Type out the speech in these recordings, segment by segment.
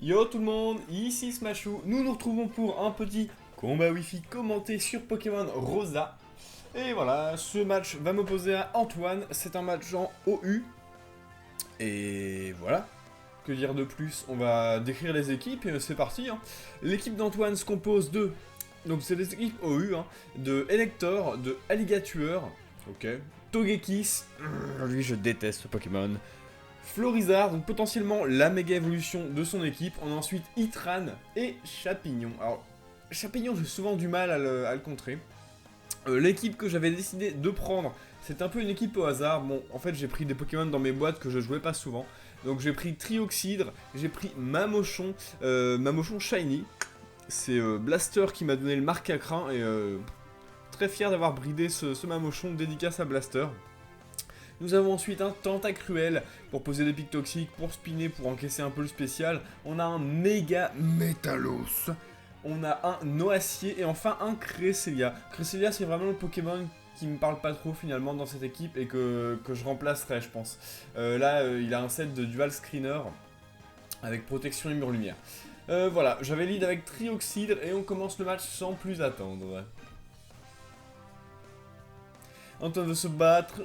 Yo tout le monde, ici Smashou, nous nous retrouvons pour un petit combat Wi-Fi commenté sur Pokémon Rosa. Et voilà, ce match va m'opposer à Antoine, c'est un match en OU. Et voilà, que dire de plus, on va décrire les équipes et c'est parti. Hein. L'équipe d'Antoine se compose de, donc c'est des équipes OU, hein, de Elector, de Alligatueur, ok, Togekiss, lui je déteste ce Pokémon. Florizard, donc potentiellement la méga évolution de son équipe. On a ensuite Itran et Chapignon. Alors, Chapignon, j'ai souvent du mal à le contrer. L'équipe que j'avais décidé de prendre, c'est un peu une équipe au hasard. Bon, en fait, j'ai pris des Pokémon dans mes boîtes que je jouais pas souvent. Donc, j'ai pris Trioxydre, j'ai pris Mamochon, Mamochon Shiny. C'est Blaster qui m'a donné le marque à crin et très fier d'avoir bridé ce Mamochon dédicace à Blaster. Nous avons ensuite un Tentacruel pour poser des pics toxiques, pour spinner, pour encaisser un peu le spécial. On a un Méga Métalos. On a un Noacier et enfin un Cresselia. Cresselia, c'est vraiment le Pokémon qui me parle pas trop finalement dans cette équipe et que je remplacerai, je pense. Là, il a un set de Dual Screener avec protection et mur lumière. Voilà, j'avais lead avec Trioxydre et on commence le match sans plus attendre. Antoine veut se battre.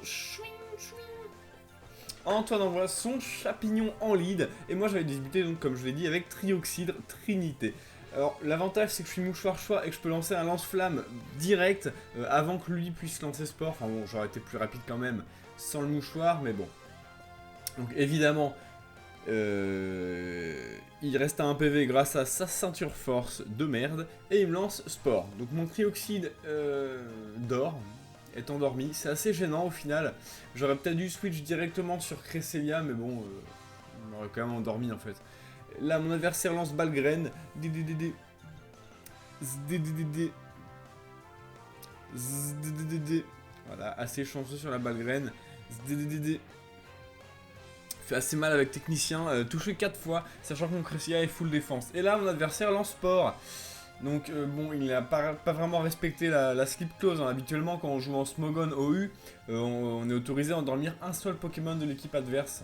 Antoine envoie son Chapignon en lead, et moi j'avais débuté donc comme je l'ai dit avec Trioxydre Trinité. Alors l'avantage c'est que je suis mouchoir choix et que je peux lancer un lance-flamme direct avant que lui puisse lancer sport. Enfin bon, j'aurais été plus rapide quand même sans le mouchoir, mais bon. Donc évidemment, il reste à un PV grâce à sa ceinture force de merde, et il me lance sport. Donc mon Trioxyde dort, est endormi. C'est assez gênant au final. J'aurais peut-être dû switch directement sur Cresselia, mais bon, il m'aurait quand même endormi en fait. Là, mon adversaire lance Balgraine. DDDD. ZDDD. ZDDD. Voilà, assez chanceux sur la Balgraine. ZDDD. Fait assez mal avec technicien, touché 4 fois, sachant que mon Cresselia est full défense. Et là, mon adversaire lance Sport. Donc bon, il n'a pas vraiment respecté la slip clause. Hein. Habituellement, quand on joue en Smogon OU, on est autorisé à endormir un seul Pokémon de l'équipe adverse.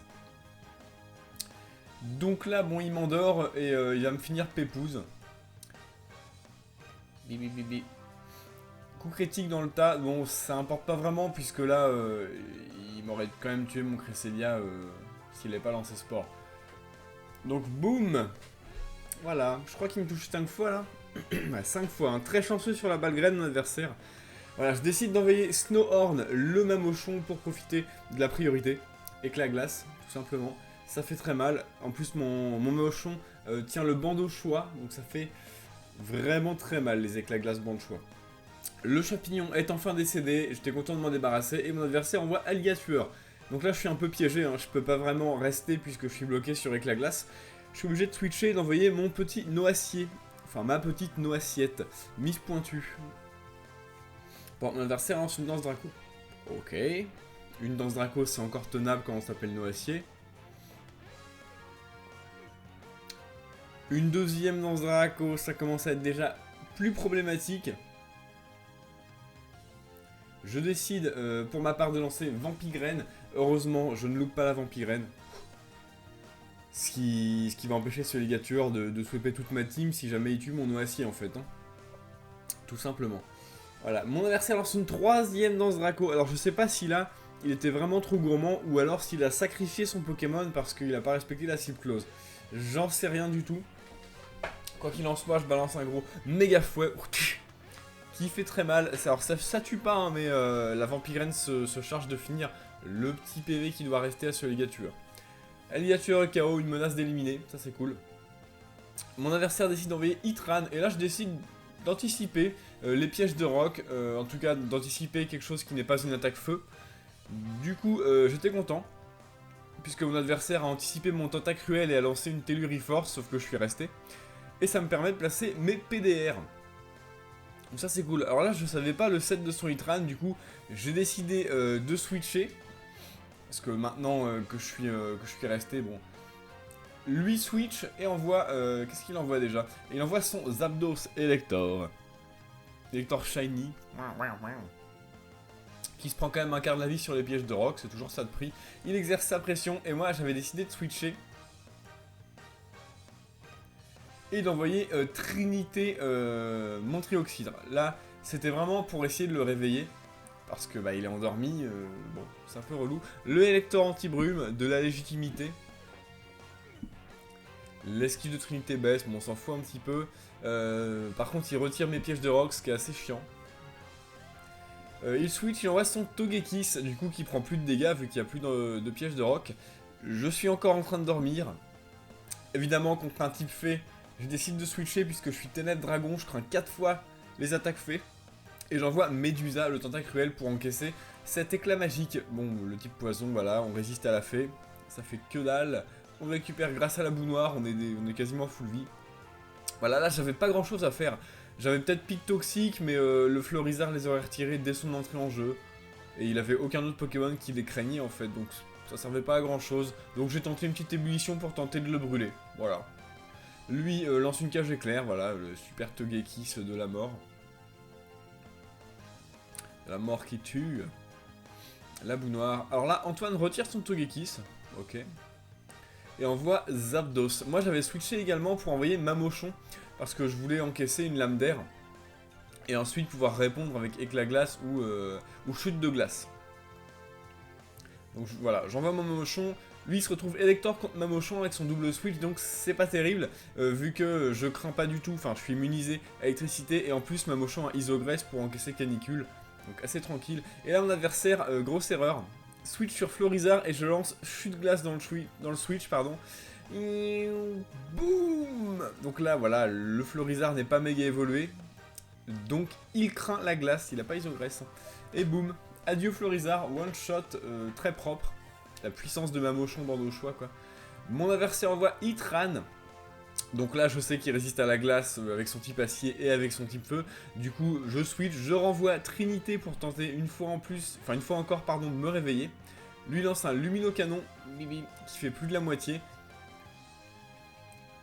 Donc là, bon, il m'endort et il va me finir pépouze. Bibi bibi. Coup critique dans le tas. Bon, ça importe pas vraiment puisque là, il m'aurait quand même tué mon Cresselia s'il n'avait pas lancé sport. Donc boum. Voilà, je crois qu'il me touche 5 fois là. 5 fois, hein. Très chanceux sur la Balgraine, mon adversaire. Voilà, je décide d'envoyer Snowhorn, le Mamochon, pour profiter de la priorité. Éclat glace, tout simplement. Ça fait très mal. En plus, mon Mamochon tient le bandeau choix, donc ça fait vraiment très mal, les éclats glace bandeau choix. Le champignon est enfin décédé, j'étais content de m'en débarrasser, et mon adversaire envoie Alligatueur. Donc là, je suis un peu piégé, hein. Je peux pas vraiment rester puisque je suis bloqué sur éclat glace. Je suis obligé de switcher et d'envoyer mon petit Noacier. Enfin, ma petite Noaciette, mise pointue. Bon, mon adversaire lance une danse Draco. Ok. Une danse Draco, c'est encore tenable quand on s'appelle Noacier. Une deuxième danse Draco, ça commence à être déjà plus problématique. Je décide pour ma part de lancer Vampigraine. Heureusement, je ne loupe pas la Vampigraine. Ce qui va empêcher ce Ligature de sweeper toute ma team si jamais il tue mon Noacier en fait. Hein. Tout simplement. Voilà, mon adversaire lance une troisième danse Draco. Alors je sais pas si là, il était vraiment trop gourmand ou alors s'il a sacrifié son Pokémon parce qu'il a pas respecté la slip clause. J'en sais rien du tout. Quoi qu'il en soit, je balance un gros méga fouet qui fait très mal. Alors ça tue pas, hein, mais la Vampirène se charge de finir le petit PV qui doit rester à ce Ligature. Alligator KO, une menace d'éliminer, ça c'est cool. Mon adversaire décide d'envoyer Itran, et là je décide d'anticiper les pièges de rock, en tout cas d'anticiper quelque chose qui n'est pas une attaque feu. Du coup, j'étais content, puisque mon adversaire a anticipé mon Tentacruel et a lancé une Telluriforce, sauf que je suis resté. Et ça me permet de placer mes PDR. Donc ça c'est cool. Alors là je savais pas le set de son Itran, du coup j'ai décidé de switcher. Parce que maintenant que je suis resté, bon... Lui switch et envoie... qu'est-ce qu'il envoie déjà? Il envoie son Zapdos Elector. Elector Shiny. Qui se prend quand même un quart de la vie sur les pièges de rock, c'est toujours ça de prix. Il exerce sa pression et moi j'avais décidé de switcher. et d'envoyer Trinité Montrioxydre. Là, c'était vraiment pour essayer de le réveiller, parce que bah, il est endormi, bon, c'est un peu relou. Le Elector anti-brume, de la légitimité. L'esquive de Trinité baisse, bon on s'en fout un petit peu. Par contre il retire mes pièges de rock, ce qui est assez chiant. Il switch, il envoie son Togekiss, du coup qui prend plus de dégâts vu qu'il n'y a plus de pièges de rock. Je suis encore en train de dormir. Évidemment contre un type fée, je décide de switcher puisque je suis Ténèbres Dragon, je crains 4 fois les attaques fées. Et j'envoie Médusa, le tentacle cruel, pour encaisser cet éclat magique. Bon, le type poison, voilà, on résiste à la fée, ça fait que dalle. On récupère grâce à la boue noire, on est quasiment full vie. Voilà, là j'avais pas grand chose à faire. J'avais peut-être pic toxique, mais le Florizard les aurait retirés dès son entrée en jeu. Et il avait aucun autre Pokémon qui les craignait en fait, donc ça servait pas à grand chose. Donc j'ai tenté une petite ébullition pour tenter de le brûler, voilà. Lui lance une cage éclair, voilà, le super Togekiss de la mort. La mort qui tue. La boue noire. Alors là, Antoine retire son Togekiss, ok. Et envoie Zapdos. Moi j'avais switché également pour envoyer Mamochon, parce que je voulais encaisser une lame d'air, et ensuite pouvoir répondre avec éclat glace ou chute de glace. Donc voilà, j'envoie mon Mamochon, lui il se retrouve Elector contre Mamochon avec son double switch, donc c'est pas terrible, vu que je crains pas du tout, enfin je suis immunisé à électricité, et en plus Mamochon a Isogresse pour encaisser Canicule, donc assez tranquille. Et là mon adversaire, grosse erreur, switch sur Florizard et je lance chute glace dans le switch, pardon. Et boum. Donc là voilà, le Florizard n'est pas méga évolué, donc il craint la glace, il a pas Isogresse. Et boum, adieu Florizard, one shot très propre. La puissance de Mamochon Bordeaux-Choix quoi. Mon adversaire envoie Hitran. Donc là je sais qu'il résiste à la glace avec son type acier et avec son type feu. Du coup je switch, je renvoie Trinité pour tenter une fois encore pardon, de me réveiller. Lui lance un Luminocanon qui fait plus de la moitié.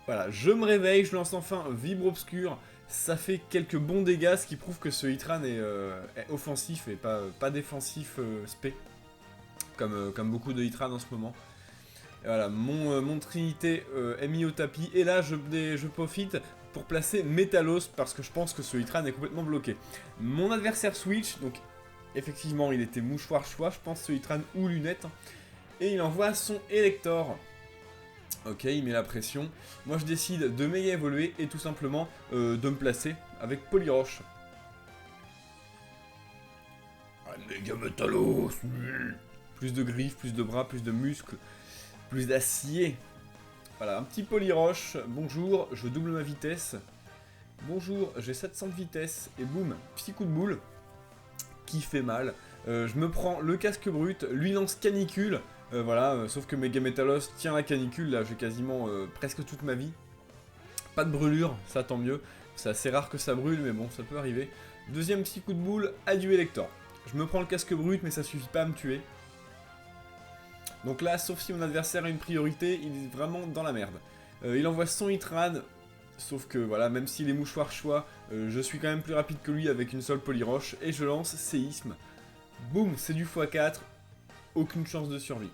Voilà, je me réveille, je lance enfin Vibre Obscur. Ça fait quelques bons dégâts, ce qui prouve que ce Hitran est offensif et pas défensif spé. Comme beaucoup de Hitran en ce moment. Et voilà, mon Trinité est mis au tapis. Et là, je profite pour placer Métalos parce que je pense que ce Hitran est complètement bloqué. Mon adversaire switch, donc effectivement, il était mouchoir choix, je pense, ce Hitran ou lunette. Et il envoie son Elector. Ok, il met la pression. Moi, je décide de méga évoluer et tout simplement de me placer avec Polyroche. Un méga Métalos. Plus de griffes, plus de bras, plus de muscles. Plus d'acier. Voilà, un petit Polyroche. Bonjour, je double ma vitesse. Bonjour, j'ai 700 de vitesse. Et boum, petit coup de boule. Qui fait mal. Je me prends le casque brut. Lui lance Canicule. Voilà, sauf que Mega Métalos tient la canicule. Là, j'ai quasiment presque toute ma vie. Pas de brûlure, ça tant mieux. C'est assez rare que ça brûle, mais bon, ça peut arriver. Deuxième petit coup de boule, adieu Elector. Je me prends le casque brut, mais ça suffit pas à me tuer. Donc là, sauf si mon adversaire a une priorité, il est vraiment dans la merde. Il envoie son Hitran, sauf que voilà, même s'il est mouchoir choix, je suis quand même plus rapide que lui avec une seule Polyroche, et je lance Séisme. Boum, c'est du x4, aucune chance de survie.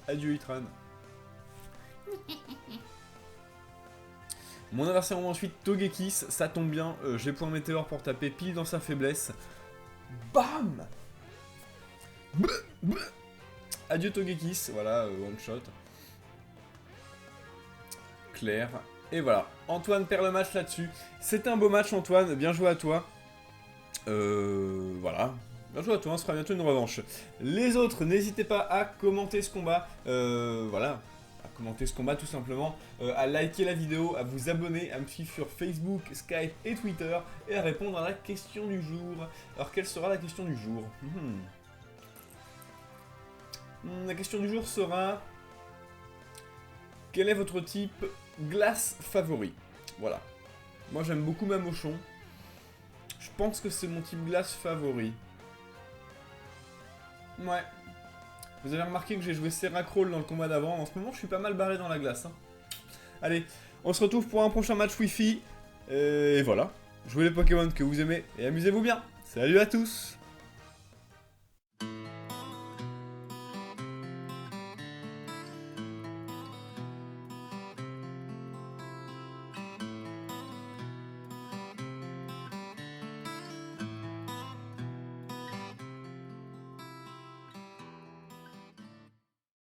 Adieu Hitran. Mon adversaire envoie ensuite Togekiss, ça tombe bien, j'ai point météore pour taper pile dans sa faiblesse. Bam. Adieu Togekiss, voilà, one shot. Claire. Et voilà, Antoine perd le match là-dessus. C'était un beau match Antoine, bien joué à toi. Voilà. Bien joué à toi, on se fera bientôt une revanche. Les autres, n'hésitez pas à commenter ce combat. Voilà, à commenter ce combat tout simplement. À liker la vidéo, à vous abonner, à me suivre sur Facebook, Skype et Twitter. Et à répondre à la question du jour. Alors quelle sera la question du jour? La question du jour sera... Quel est votre type glace favori? Voilà. Moi j'aime beaucoup Mamochon. Je pense que c'est mon type glace favori. Ouais. Vous avez remarqué que j'ai joué Seracroll dans le combat d'avant. En ce moment je suis pas mal barré dans la glace. Hein. Allez, on se retrouve pour un prochain match Wi-Fi. Et voilà. Jouez les Pokémon que vous aimez et amusez-vous bien. Salut à tous!